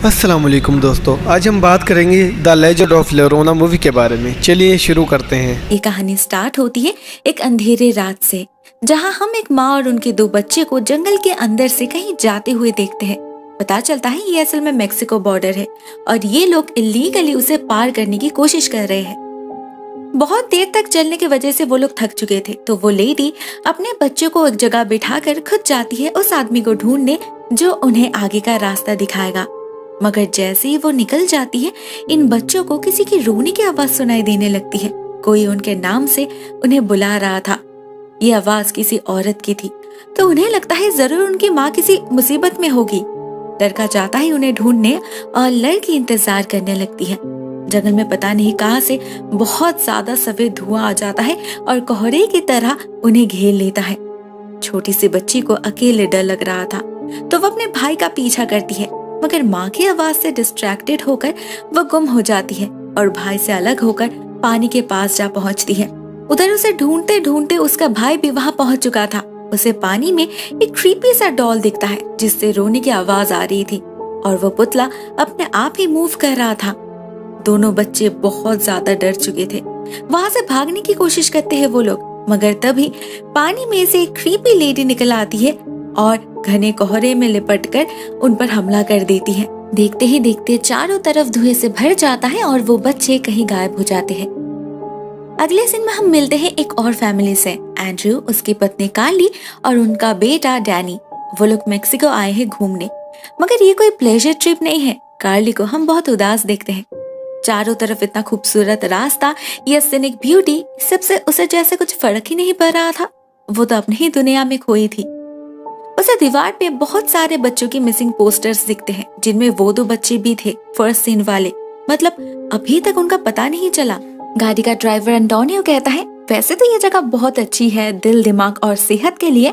अस्सलाम वालेकुम दोस्तों, आज हम बात करेंगे द लेजेंड ऑफ लोरोना मूवी के बारे में। चलिए शुरू करते हैं। ये कहानी स्टार्ट होती है एक अंधेरे रात से, जहां हम एक माँ और उनके दो बच्चे को जंगल के अंदर से कहीं जाते हुए देखते हैं। पता चलता है ये असल में मेक्सिको बॉर्डर है और ये लोग इलीगली उसे पार करने की कोशिश कर रहे हैं। बहुत देर तक चलने की वजह से वो लोग थक चुके थे, तो वो लेडी अपने बच्चे को एक जगह बिठाकर खुद जाती है उस आदमी को ढूंढने जो उन्हें आगे का रास्ता दिखाएगा। मगर जैसे ही वो निकल जाती है, इन बच्चों को किसी की रोने की आवाज सुनाई देने लगती है। कोई उनके नाम से उन्हें बुला रहा था। ये आवाज किसी औरत की थी, तो उन्हें लगता है जरूर उनकी माँ किसी मुसीबत में होगी। लड़का जाता है उन्हें ढूंढने और लड़की इंतजार करने लगती है। जंगल में पता नहीं कहां से बहुत ज्यादा सफेद धुआं आ जाता है और कोहरे की तरह उन्हें घेर लेता है। छोटी सी बच्ची को अकेले डर लग रहा था, तो वो अपने भाई का पीछा करती है, मगर माँ की आवाज से डिस्ट्रैक्टेड होकर वो गुम हो जाती है और भाई से अलग होकर पानी के पास जा पहुंचती है। उधर उसे ढूंढते ढूंढते उसका भाई भी वहां पहुंच चुका था। उसे पानी में एक क्रीपी सा डॉल दिखता है जिससे रोने की आवाज आ रही थी और वो पुतला अपने आप ही मूव कर रहा था। दोनों बच्चे बहुत ज्यादा डर चुके थे। वहां से भागने की कोशिश करते हैं वो लोग, मगर तभी पानी में से एक क्रीपी लेडी निकल आती है और घने कोहरे में लिपटकर उन पर हमला कर देती है। देखते ही देखते चारों तरफ धुएं से भर जाता है और वो बच्चे कहीं गायब हो जाते हैं। अगले सीन में हम मिलते हैं एक और फैमिली से, एंड्रयू, उसकी पत्नी कार्ली और उनका बेटा डैनी। वो लोग मेक्सिको आए हैं घूमने, मगर ये कोई प्लेजर ट्रिप नहीं है। कार्ली को हम बहुत उदास देखते हैं। चारों तरफ इतना खूबसूरत रास्ता, ये सीनिक ब्यूटी, सबसे उसे जैसे कुछ फर्क ही नहीं पड़ रहा था। वो तो अपनी ही दुनिया में खोई थी। उसे दीवार पे बहुत सारे बच्चों की मिसिंग पोस्टर्स दिखते हैं, जिनमें वो दो बच्चे भी थे, फर्स्ट सीन वाले। मतलब अभी तक उनका पता नहीं चला। गाड़ी का ड्राइवर एंटोनियो कहता है, वैसे तो ये जगह बहुत अच्छी है दिल, दिमाग और सेहत के लिए,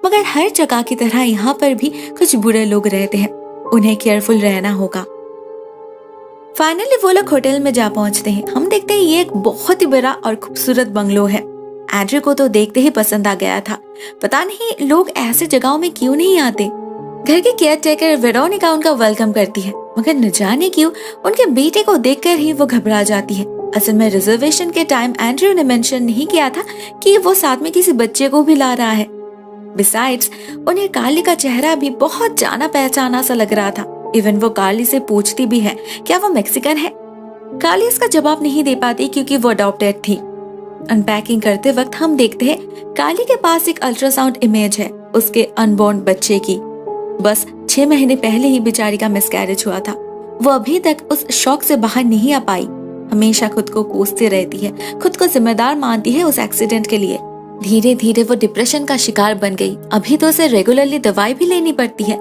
मगर हर जगह की तरह यहाँ पर भी कुछ बुरे लोग रहते हैं, उन्हें केयरफुल रहना होगा। फाइनली वो लोग होटल में जा पहुंचते हैं। हम देखते हैं ये एक बहुत ही बड़ा और खूबसूरत बंगलो है। एंड्रयू को तो देखते ही पसंद आ गया था। पता नहीं लोग ऐसे जगहों में क्यों नहीं आते। घर की केयर टेकर वेरोनिका उनका वेलकम करती है, मगर न जाने क्यों उनके बेटे को देखकर ही वो घबरा जाती है। असल में रिजर्वेशन के टाइम एंड्रयू ने मेंशन नहीं किया था कि वो साथ में किसी बच्चे को भी ला रहा है। बिसाइड्स उन्हें कार्ली का चेहरा भी बहुत जाना पहचाना सा लग रहा था। इवन वो कार्ली से पूछती भी है क्या वो मेक्सिकन है। कार्ली इसका जवाब नहीं दे पाती क्योंकि वो अडॉप्टेड थी। अनपैकिंग करते वक्त हम देखते हैं कार्ली के पास एक अल्ट्रासाउंड इमेज है उसके अनबॉर्न बच्चे की। बस 6 महीने पहले ही बेचारी का मिसकैरेज हुआ था। वो अभी तक उस शॉक से बाहर नहीं आ पाई। हमेशा खुद को कोसती रहती है, खुद को जिम्मेदार मानती है उस एक्सीडेंट के लिए। धीरे धीरे वो डिप्रेशन का शिकार बन गई। अभी तो उसे रेगुलरली दवाई भी लेनी पड़ती है।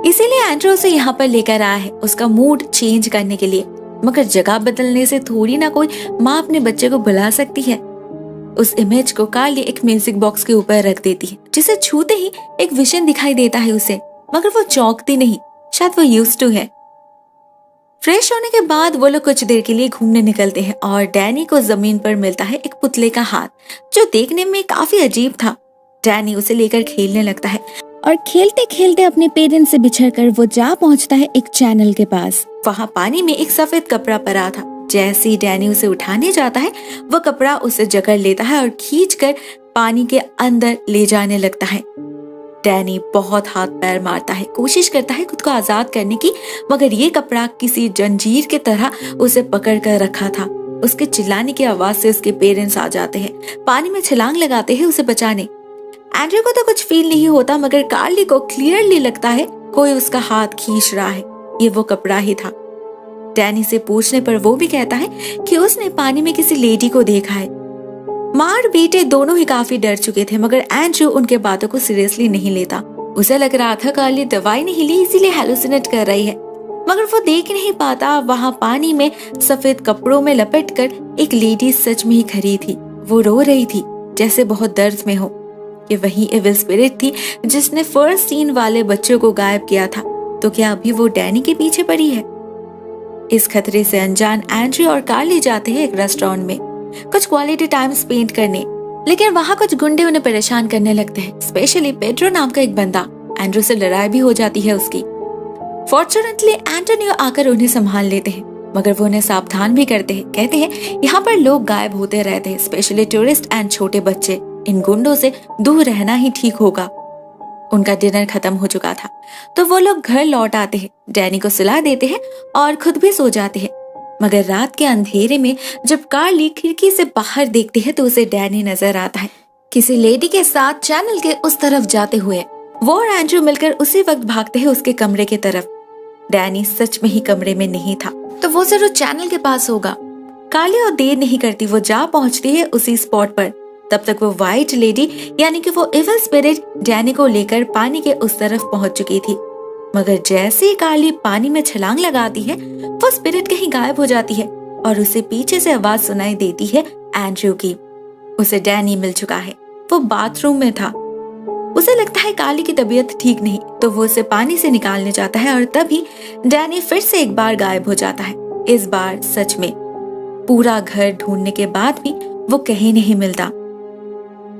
इसीलिए एंड्रयू उसे यहाँ पर लेकर आया है उसका मूड चेंज करने के लिए। मगर जगह बदलने से थोड़ी ना कोई माँ अपने बच्चे को भुला सकती है। उस इमेज को कार्ली एक म्यूजिक बॉक्स के ऊपर रख देती है, जिसे छूते ही एक विजन दिखाई देता है उसे, मगर वो चौंकती नहीं, शायद वो यूज्ड टू है। फ्रेश होने के बाद वो लोग कुछ देर के लिए घूमने निकलते हैं और डैनी को जमीन पर मिलता है एक पुतले का हाथ, जो देखने में काफी अजीब था। डैनी उसे लेकर खेलने लगता है और खेलते खेलते अपने पेरेंट्स से बिछड़कर वो जा पहुंचता है एक चैनल के पास। वहाँ पानी में एक सफेद कपड़ा पड़ा था। जैसे ही डैनी उसे उठाने जाता है, वो कपड़ा उसे जकड़ लेता है और खींचकर पानी के अंदर ले जाने लगता है। डैनी बहुत हाथ पैर मारता है, कोशिश करता है खुद को आजाद करने की, मगर ये कपड़ा किसी जंजीर की तरह उसे पकड़ कर रखा था। उसके चिल्लाने की आवाज से उसके पेरेंट्स आ जाते हैं, पानी में छलांग लगाते हैं उसे बचाने। एंड्रयू को तो कुछ फील नहीं होता, मगर कार्ली को क्लियरली लगता है कोई उसका हाथ खींच रहा है। ये वो कपड़ा ही था। डैनी से पूछने पर वो भी कहता है कि उसने पानी में किसी लेडी को देखा है। माँ और बेटे दोनों ही काफी डर चुके थे, मगर एंड्रयू उनके बातों को सीरियसली नहीं लेता। उसे लग रहा था कार्ली दवाई नहीं ली इसीलिए हेलुसिनेट कर रही है, मगर वो देख नहीं पाता वहाँ पानी में सफेद कपड़ों में लपेटकर एक लेडी सच में ही खड़ी थी। वो रो रही थी जैसे बहुत दर्द में हो। ये वही एविल स्पिरिट थी जिसने फर्स्ट सीन वाले बच्चों को गायब किया था। तो क्या अभी वो डैनी के पीछे पड़ी है? इस खतरे से अनजान एंड्रयू और कार्ली जाते हैं एक रेस्टोरेंट में कुछ क्वालिटी टाइम स्पेंड करने, लेकिन वहाँ कुछ गुंडे उन्हें परेशान करने लगते हैं, स्पेशली पेड्रो नाम का एक बंदा। एंड्रयू से लड़ाई भी हो जाती है उसकी। फॉर्चुनेटली एंटोनियो आकर उन्हें संभाल लेते हैं, मगर वो उन्हें सावधान भी करते हैं। कहते हैं यहाँ पर लोग गायब होते रहते हैं, स्पेशली टूरिस्ट एंड छोटे बच्चे। इन गुंडों से दूर रहना ही ठीक होगा। उनका डिनर खत्म हो चुका था तो वो लोग घर लौट आते हैं, डैनी को सुला देते हैं और खुद भी सो जाते हैं। मगर रात के अंधेरे में जब कार्ली खिड़की से बाहर देखती है तो उसे डैनी नजर आता है किसी लेडी के साथ चैनल के उस तरफ जाते हुए। वो और एंड्रू मिलकर उसी वक्त भागते हैं उसके कमरे की तरफ। डैनी सच में ही कमरे में नहीं था तो वो जरूर चैनल के पास होगा। कार्ली और देर नहीं करती, वो जा पहुंचती है उसी स्पॉट पर। तब तक वो व्हाइट लेडी यानी कि वो इविल स्पिरिट डैनी को लेकर पानी के उस तरफ पहुंच चुकी थी। मगर जैसे ही कार्ली पानी में छलांग लगाती है वो स्पिरिट कहीं गायब हो जाती है और उसे पीछे से आवाज सुनाई देती है एंड्रू की। उसे डैनी मिल चुका है, वो बाथरूम में था। उसे लगता है कार्ली की तबीयत ठीक नहीं तो वो उसे पानी से निकालने जाता है और तभी डैनी फिर से एक बार गायब हो जाता है। इस बार सच में पूरा घर ढूंढने के बाद भी वो कहीं नहीं मिलता।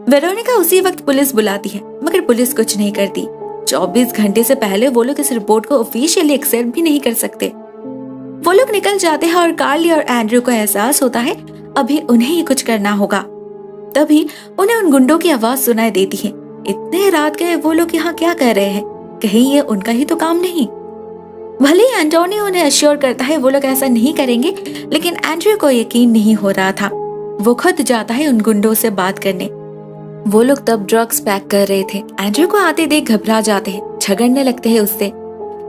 वेरोनिका उसी वक्त पुलिस बुलाती है मगर पुलिस कुछ नहीं करती। 24 घंटे से पहले वो लोग इस रिपोर्ट को ऑफिशियली एक्सेप्ट भी नहीं कर सकते। वो लोग निकल जाते हैं और कार्ली और एंड्रू को एहसास होता है अभी उन्हें ही कुछ करना होगा। तभी उन्हें उन गुंडों की आवाज सुनाई देती है। इतने रात गए वो लोग यहाँ क्या कर रहे हैं? कहीं ये उनका ही तो काम नहीं। भले ही एंटोनियो उन्हें अश्योर करता है वो लोग ऐसा नहीं करेंगे, लेकिन एंड्रू को यकीन नहीं हो रहा था। वो खुद जाता है उन गुंडों से बात करने। वो लोग तब ड्रग्स पैक कर रहे थे। एंड्रू को आते देख घबरा जाते हैं, झगड़ने लगते हैं उससे।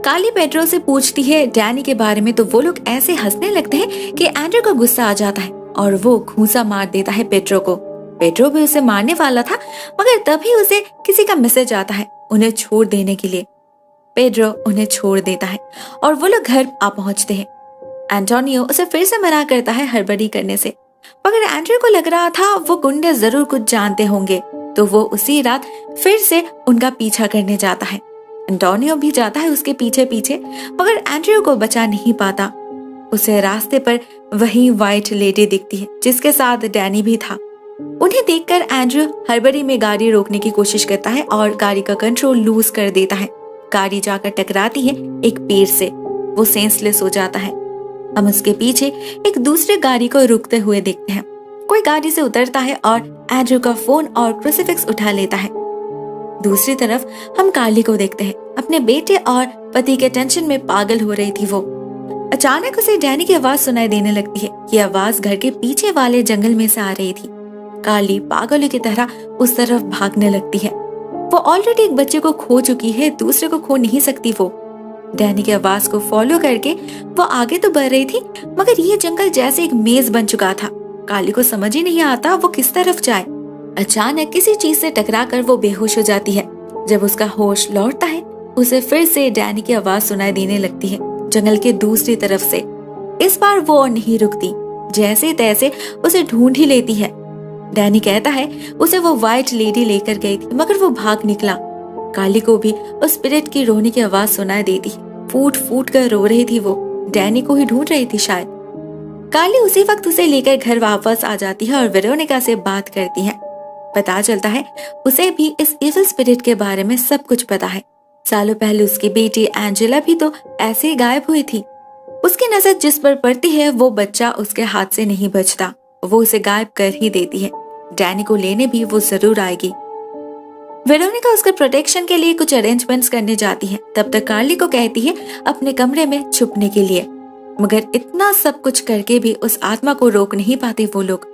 कार्ली पेड्रो से पूछती है डैनी के बारे में तो वो लोग ऐसे हंसने लगते हैं कि एंड्रू को गुस्सा आ जाता है और वो घूंसा मार देता है पेड्रो को। पेड्रो भी उसे मारने वाला था मगर तभी उसे किसी का मैसेज आता है उन्हें छोड़ देने के लिए। पेड्रो उन्हें छोड़ देता है और वो लोग घर आ पहुंचते हैं। एंटोनियो उसे फिर से मना करता है हड़बड़ी करने से, मगर एंड्रू को लग रहा था वो गुंडे जरूर कुछ जानते होंगे तो वो उसी रात फिर से उनका पीछा करने जाता है। एंटोनियो भी जाता है उसके पीछे पीछे मगर एंड्रू को बचा नहीं पाता। उसे रास्ते पर वही व्हाइट लेडी दिखती है जिसके साथ डैनी भी था। उन्हें देखकर एंड्रू हड़बड़ी में गाड़ी रोकने की कोशिश करता है और गाड़ी का कंट्रोल लूज कर देता है। गाड़ी जाकर टकराती है एक पेड़ से, वो सेंसलेस हो जाता है। हम उसके पीछे एक दूसरे गाड़ी को रुकते हुए देखते हैं। कोई गाड़ी से उतरता है और एंड्रू का फोन और क्रूसीफिक्स उठा लेता है। दूसरी तरफ हम कार्ली को देखते हैं। अपने बेटे और पति के टेंशन में पागल हो रही थी वो। अचानक उसे डैनी की आवाज सुनाई देने लगती है। ये आवाज घर के पीछे वाले जंगल में से आ रही थी। कार्ली पागलों की तरह उस तरफ भागने लगती है। वो ऑलरेडी एक बच्चे को खो चुकी है, दूसरे को खो नहीं सकती वो। डैनी की आवाज को फॉलो करके वो आगे तो बढ़ रही थी मगर ये जंगल जैसे एक मेज बन चुका था। कार्ली को समझ ही नहीं आता वो किस तरफ जाए। अचानक किसी चीज से टकराकर वो बेहोश हो जाती है। जब उसका होश लौटता है उसे फिर से डैनी की आवाज सुनाई देने लगती है जंगल के दूसरी तरफ से। इस बार वो और नहीं रुकती, जैसे तैसे उसे ढूंढ ही लेती है। डैनी कहता है उसे वो व्हाइट लेडी लेकर गई थी मगर वो भाग निकला। कार्ली को भी उस स्पिरिट की रोने की आवाज सुनाई देती है। फूट फूट कर रो रही थी वो, डैनी को ही ढूंढ रही थी शायद। कार्ली उसी वक्त उसे लेकर घर वापस आ जाती है और वेरोनिका से बात करती है। पता चलता है उसे भी इस इविल स्पिरिट के बारे में सब कुछ पता है। सालों पहले उसकी बेटी एंजेला भी तो ऐसे ही गायब हुई थी। उसकी नजर जिस पर पड़ती है वो बच्चा उसके हाथ से नहीं बचता, वो उसे गायब कर ही देती है। डैनी को लेने भी वो जरूर आएगी। वेरोनिका उसके प्रोटेक्शन के लिए कुछ अरेंजमेंट्स करने जाती है। तब तक कार्ली को कहती है अपने कमरे में छुपने के लिए, मगर इतना सब कुछ करके भी उस आत्मा को रोक नहीं पाते वो लोग।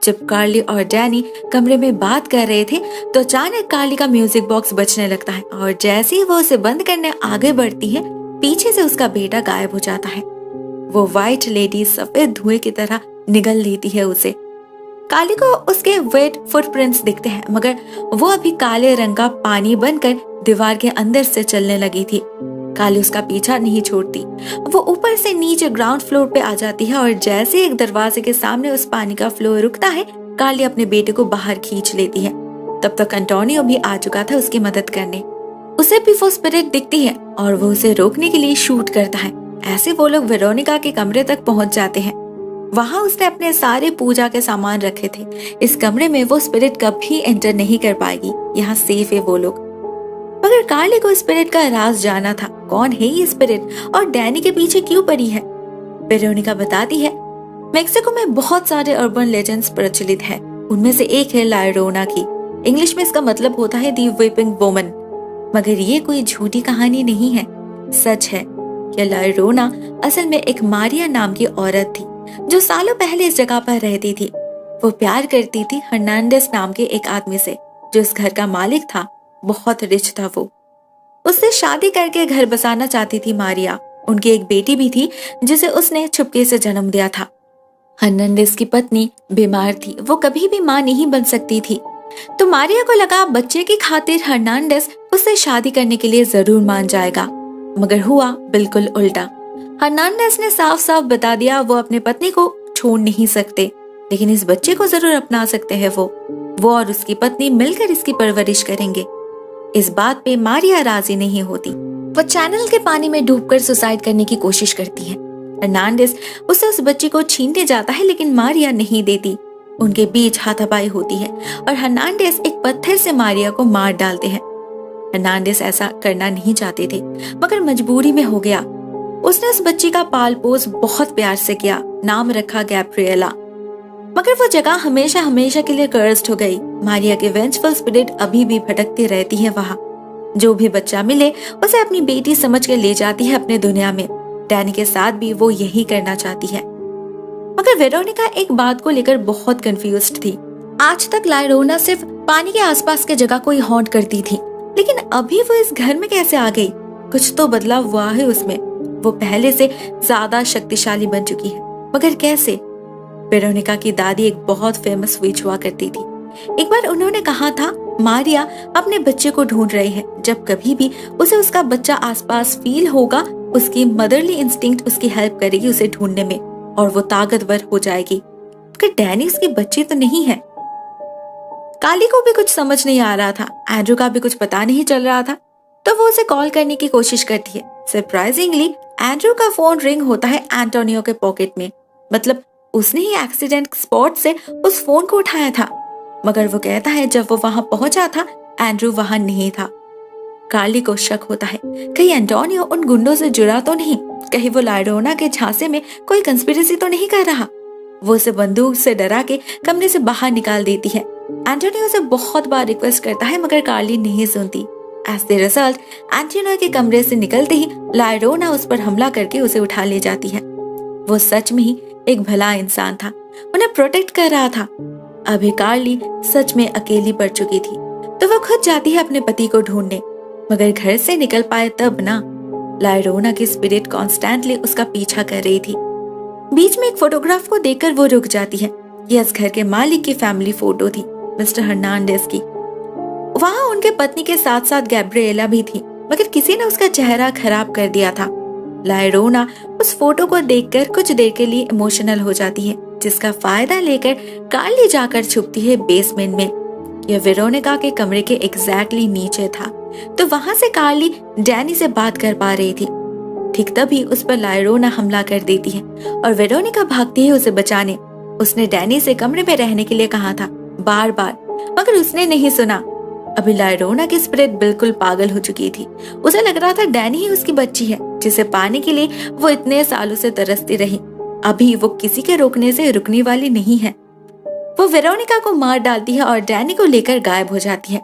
जब कार्ली और डैनी कमरे में बात कर रहे थे तो अचानक कार्ली का म्यूजिक बॉक्स बजने लगता है और जैसे ही वो उसे बंद करने आगे बढ़ती है पीछे से उसका बेटा गायब हो जाता है। वो व्हाइट लेडी सफेद धुएं की तरह निगल लेती है उसे। कार्ली को उसके वेट फुटप्रिंट्स दिखते हैं मगर वो अभी काले रंग का पानी बनकर दीवार के अंदर से चलने लगी थी। कार्ली उसका पीछा नहीं छोड़ती। वो ऊपर से नीचे ग्राउंड फ्लोर पे आ जाती है और जैसे एक दरवाजे के सामने उस पानी का फ्लो रुकता है कार्ली अपने बेटे को बाहर खींच लेती है। तब तक एंटोनियो भी आ चुका था उसकी मदद करने। उसे भी वो स्पिरिट दिखती है और वो उसे रोकने के लिए शूट करता है। ऐसे वो लोग वेरोनिका के कमरे तक पहुंच जाते हैं। वहां उसने अपने सारे पूजा के सामान रखे थे। इस कमरे में वो स्पिरिट कभी एंटर नहीं कर पाएगी, यहाँ सेफ है वो लोग। मगर कार्ली को स्पिरिट का राज जाना था। कौन है ये स्पिरिट और डैनी के पीछे क्यों पड़ी है? वेरोनिका बताती है, मेक्सिको में बहुत सारे अर्बन लेजेंड्स प्रचलित है। उनमें से एक है ला llorona की। इंग्लिश में इसका मतलब होता है दी वीपिंग वुमन। मगर ये कोई झूठी कहानी नहीं है, सच है। यह ला llorona असल में एक मारिया नाम की औरत थी जो सालों पहले इस जगह पर रहती थी। वो प्यार करती थी हर्नांडेस नाम के एक आदमी से जो इस घर का मालिक था। बहुत रिच था वो। उससे शादी करके घर बसाना चाहती थी मारिया। उनकी एक बेटी भी थी जिसे उसने चुपके से जन्म दिया था। हर्नांडेस की पत्नी बीमार थी, वो कभी भी मां नहीं बन सकती थी। तो मारिया को लगा बच्चे की खातिर हर्नांडेस उससे शादी करने के लिए जरूर मान जाएगा। मगर हुआ बिल्कुल उल्टा। हर्नांडेस ने साफ साफ बता दिया वो अपनी पत्नी को छोड़ नहीं सकते, लेकिन इस बच्चे को जरूर अपना सकते हैं। वो और उसकी पत्नी मिलकर इसकी परवरिश करेंगे। इस बात पे मारिया राजी नहीं होती। वो चैनल के पानी में डूबकर सुसाइड करने की कोशिश करती है। हर्नांडेस उसे उस बच्ची को छीनने जाता है, लेकिन मारिया नहीं देती। उनके बीच हाथापाई होती है और हर्नांडेस एक पत्थर से मारिया को मार डालते हैं। हर्नांडेस ऐसा करना नहीं चाहते थे, मगर मजबूरी में हो गया। उसने उस बच्ची का पाल पोस बहुत प्यार से किया। नाम रखा गैब्रिएला। मगर वो जगह हमेशा हमेशा के लिए कर्स्ड हो गई। मारिया की वेंचफुल स्पिरिट अभी भी भटकती रहती है वहाँ। जो भी बच्चा मिले उसे अपनी बेटी समझ के ले जाती है अपने दुनिया में। डैनी के साथ भी वो यही करना चाहती है। मगर वेरोनिका एक बात को लेकर बहुत कंफ्यूज्ड थी। आज तक ला llorona सिर्फ पानी के आसपास के जगह को ही हॉन्ट करती थी, लेकिन अभी वो इस घर में कैसे आ गई? कुछ तो बदलाव हुआ है उसमें। वो पहले से ज्यादा शक्तिशाली बन चुकी है, मगर कैसे? वेरोनिका की दादी एक बहुत फेमस विच हुआ करती थी। एक बार उन्होंने कहा था मारिया अपने बच्चे को ढूंढ रही है। जब कभी भी उसे उसका बच्चा आसपास फील होगा, उसकी मदरली इंस्टिंक्ट उसकी हेल्प करेगी उसे ढूंढने में और वो ताकतवर हो जाएगी। मगर डैनी उसकी बच्ची तो नहीं है। काली को भी कुछ समझ नहीं आ रहा था। एंड्रू का भी कुछ पता नहीं चल रहा था, तो वो उसे कॉल करने की कोशिश करती है। सरप्राइजिंगली एंड्रू का फोन रिंग होता है एंटोनियो के पॉकेट में। मतलब उसने ही एक्सीडेंट स्पॉट से उस फोन को उठाया था। मगर वो कहता है जब वो वहां पहुंचा था एंड्रू वहां नहीं था। कार्ली को शक होता है कहीं एंटोनियो उन गुंडों से जुड़ा तो नहीं, कहीं वो ला llorona के झांसे में कोई कंस्पिरेसी तो नहीं कर रहा। वो उसे बंदूक से डरा के कमरे से बाहर निकाल देती है। एंटोनियो उसे बहुत बार रिक्वेस्ट करता है, मगर कार्ली नहीं सुनती। एज द रिजल्ट एंटोनियो के कमरे से निकलते ही ला llorona उस पर हमला करके उसे उठा ले जाती है। वो सच में ही एक भला इंसान था, उन्हें प्रोटेक्ट कर रहा था। अभी कार्ली सच में अकेली पड़ चुकी थी, तो वो खुद जाती है अपने पति को ढूंढने। मगर घर से निकल पाए तब ना, ला llorona की स्पिरिट कॉन्स्टेंटली उसका पीछा कर रही थी। बीच में एक फोटोग्राफ को देखकर वो रुक जाती है। यह इस घर के मालिक की फैमिली फोटो थी, मिस्टर हर्नांडेस की। वहाँ उनके पत्नी के साथ साथ गैब्रिएला भी थी, मगर किसी ने उसका चेहरा खराब कर दिया था। ला llorona उस फोटो को देखकर कुछ देर के लिए इमोशनल हो जाती है, जिसका फायदा लेकर कार्ली जाकर छुपती है बेसमेंट में। यह वेरोनिका के कमरे के एग्जैक्टली नीचे था, तो वहां से कार्ली डैनी से बात कर पा रही थी। ठीक तभी उस पर ला llorona हमला कर देती है और वेरोनिका भागती है उसे बचाने। उसने डैनी से कमरे में रहने के लिए कहा था बार बार, मगर उसने नहीं सुना। अभी ला llorona की स्पिरिट बिल्कुल पागल हो चुकी थी। उसे लग रहा था डैनी ही उसकी बच्ची है, जिसे पाने के लिए वो इतने सालों से तरसती रही। अभी वो किसी के रोकने से रुकने वाली नहीं है। वो वेरोनिका को मार डालती है और डैनी को लेकर गायब हो जाती है।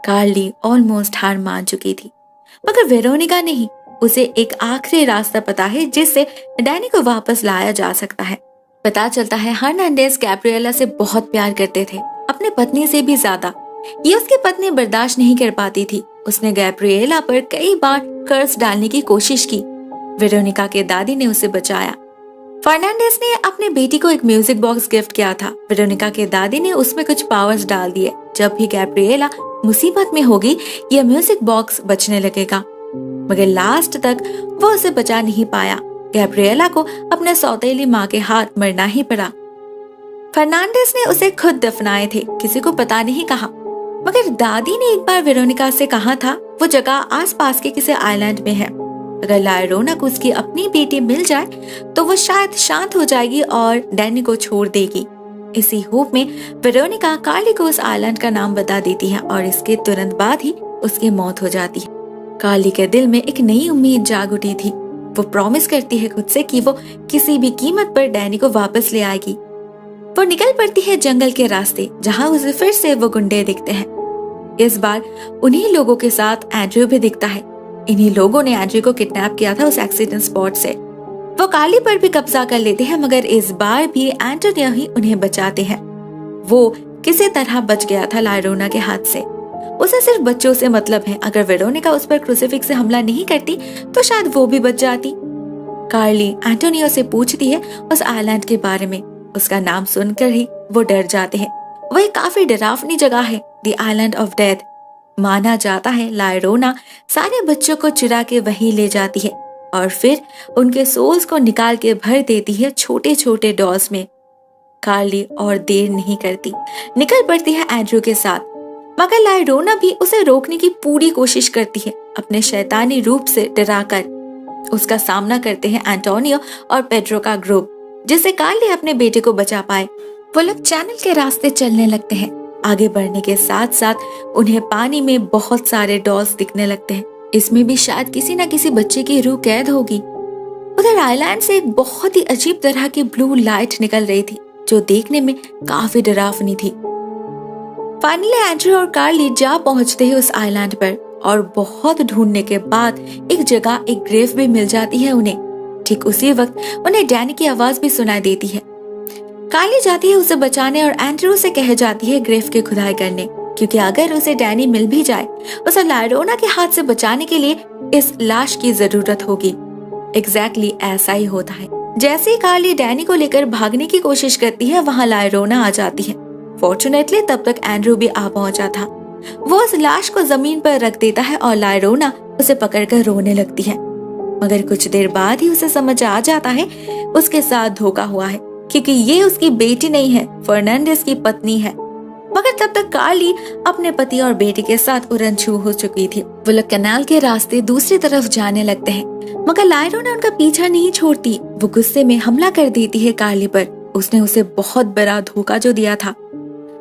कार्ली ऑलमोस्ट हार मान चुकी थी, मगर वेरोनिका नहीं। उसे एक आखिरी रास्ता पता है जिससे डैनी को वापस लाया जा सकता है। पता चलता है हर्नांडेस गैब्रिएला से बहुत प्यार करते थे, अपने पत्नी से भी ज्यादा। ये उसकी पत्नी बर्दाश्त नहीं कर पाती थी। उसने गैब्रिएला पर कई बार कर्स डालने की कोशिश की। वेरोनिका के दादी ने उसे बचाया। फर्नांडेस ने अपने बेटी को एक म्यूजिक बॉक्स गिफ्ट किया था। वेरोनिका के दादी ने उसमें कुछ पावर्स डाल दिए। जब भी गैब्रिएला मुसीबत में होगी, यह म्यूजिक बॉक्स बचने लगेगा। मगर लास्ट तक वो उसे बचा नहीं पाया। गैब्रिएला को अपने सौतेली माँ के हाथ मरना ही पड़ा। फर्नांडेस ने उसे खुद दफनाए थे, किसी को पता नहीं कहा। मगर दादी ने एक बार वेरोनिका से कहा था वो जगह आसपास के किसी आइलैंड में है। अगर ला llorona को उसकी अपनी बेटी मिल जाए तो वो शायद शांत हो जाएगी और डैनी को छोड़ देगी। इसी होप में वेरोनिका कार्ली को उस आइलैंड का नाम बता देती है और इसके तुरंत बाद ही उसकी मौत हो जाती है। कार्ली के दिल में एक नई उम्मीद जाग उठी थी। वो प्रॉमिस करती है खुद से कि वो किसी भी कीमत पर डैनी को वापस ले आएगी। वो निकल पड़ती है जंगल के रास्ते, जहाँ उसे फिर से वो गुंडे दिखते हैं। इस बार उन्हीं लोगों के साथ एंड्रयू भी दिखता है। इन्हीं लोगों ने एंड्रयू को किडनैप किया था उस एक्सीडेंट स्पॉट से। वो कार्ली पर भी कब्जा कर लेते हैं, मगर इस बार भी एंटोनियो ही उन्हें बचाते हैं। वो किसी तरह बच गया था लायरोना के हाथ से। उसे सिर्फ बच्चों से मतलब है। अगर वेरोनिका उस पर क्रूसीफिक्स से हमला नहीं करती तो शायद वो भी बच जाती। कार्ली एंटोनियो से पूछती है उस आइलैंड के बारे में। उसका नाम सुनकर ही वो डर जाते हैं। वह काफी डरावनी जगह है, द आइलैंड ऑफ डेथ। माना जाता है लायरोना सारे बच्चों को चुरा के वहीं ले जाती है और फिर उनके सोल्स को निकाल के भर देती है छोटे छोटे डॉल्स में। कार्ली और देर नहीं करती, निकल पड़ती है एंड्रयू के साथ, मगर लायरोना भी उसे रोकने की पूरी कोशिश करती है। अपने शैतानी रूप से डराकर उसका सामना करते हैं एंटोनियो और पेड्रो का ग्रुप, जिससे कार्ली अपने बेटे को बचा पाए। वो लोग चैनल के रास्ते चलने लगते हैं। आगे बढ़ने के साथ साथ उन्हें पानी में बहुत सारे डॉल्स दिखने लगते हैं। इसमें भी शायद किसी न किसी बच्चे की रूह कैद होगी। उधर आइलैंड से एक बहुत ही अजीब तरह की ब्लू लाइट निकल रही थी, जो देखने में काफी डरावनी थी। फाइनली एंड्रयू और कार्ली जा पहुंचते हैं उस आइलैंड पर और बहुत ढूंढने के बाद एक जगह एक ग्रेव भी मिल जाती है उन्हें। ठीक उसी वक्त उन्हें डैनी की आवाज भी सुनाई देती है। कार्ली जाती है उसे बचाने और एंड्रयू से कह जाती है ग्रेव की खुदाई करने, क्योंकि अगर उसे डैनी मिल भी जाए उसे लायरोना के हाथ से बचाने के लिए इस लाश की जरूरत होगी। एग्जैक्टली ऐसा ही होता है। जैसे ही कार्ली डैनी को लेकर भागने की कोशिश करती है, वहाँ लायरोना आ जाती है। फॉर्चुनेटली तब तक एंड्रयू भी आ पहुंचा था। वो उस लाश को जमीन पर रख देता है और लायरोना उसे पकड़कर रोने लगती है। मगर कुछ देर बाद ही उसे समझ आ जाता है उसके साथ धोखा हुआ है, क्योंकि ये उसकी बेटी नहीं है, फर्नांडिस की पत्नी है। मगर तब तक कार्ली अपने पति और बेटे के साथ उड़नछू हो चुकी थी। वो लोग कैनाल के रास्ते दूसरी तरफ जाने लगते हैं, मगर लायरोना उनका पीछा नहीं छोड़ती। वो गुस्से में हमला कर देती है कार्ली पर। उसने उसे बहुत बड़ा धोखा जो दिया था,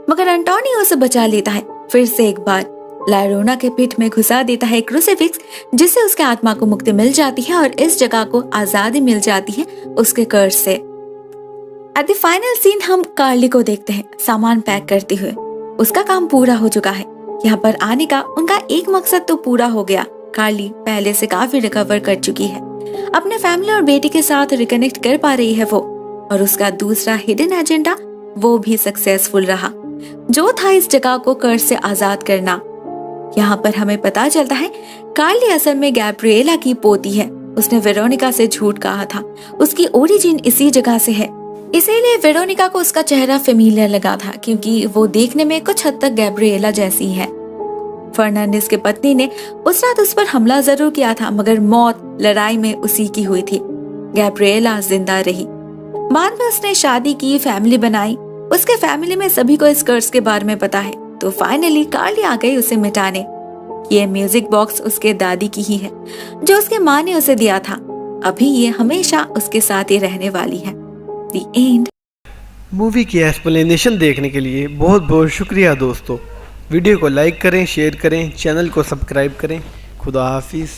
मगर एंटोनियो उसे बचा लेता है। फिर से एक बार लायरोना के पीठ में घुसा देता है क्रूसीफिक्स, जिससे उसके आत्मा को मुक्ति मिल जाती है और इस जगह को आजादी मिल जाती है उसके कर्ज से। एट द फाइनल सीन हम कार्ली को देखते हैं सामान पैक करते हुए। उसका काम पूरा हो चुका है। यहाँ पर आने का उनका एक मकसद तो पूरा हो गया। कार्ली पहले से काफी रिकवर कर चुकी है, अपने फैमिली और बेटी के साथ रिकनेक्ट कर पा रही है वो, और उसका दूसरा हिडन एजेंडा वो भी सक्सेसफुल रहा, जो था इस जगह को कर्ज से आजाद करना। यहाँ पर हमें पता चलता है कार्ली असल में गैब्रिएला की पोती है। उसने वेरोनिका से झूठ कहा था। उसकी ओरिजिन इसी जगह से है, इसीलिए वेरोनिका को उसका चेहरा फेमिलियर लगा था, क्योंकि वो देखने में कुछ हद तक गैब्रिएला जैसी है। फर्नांडिस की पत्नी ने उस रात उस पर हमला जरूर किया था, मगर मौत लड़ाई में उसी की हुई थी। गैब्रिएला जिंदा रही। बाद में उसने शादी की, फैमिली बनाई। उसके फैमिली में सभी को इस कर्ज के बारे में पता है, तो फाइनली कार्ली आ गई उसे मिटाने। ये म्यूजिक बॉक्स उसके दादी की ही है, जो उसके माँ ने उसे दिया था। अभी ये हमेशा उसके साथ ही रहने वाली है। The end। मूवी की एक्सप्लेनेशन देखने के लिए बहुत बहुत शुक्रिया दोस्तों। वीडियो को लाइक करें, शेयर करें, चैनल को सब्सक्राइब करें। खुदा हाफिज़।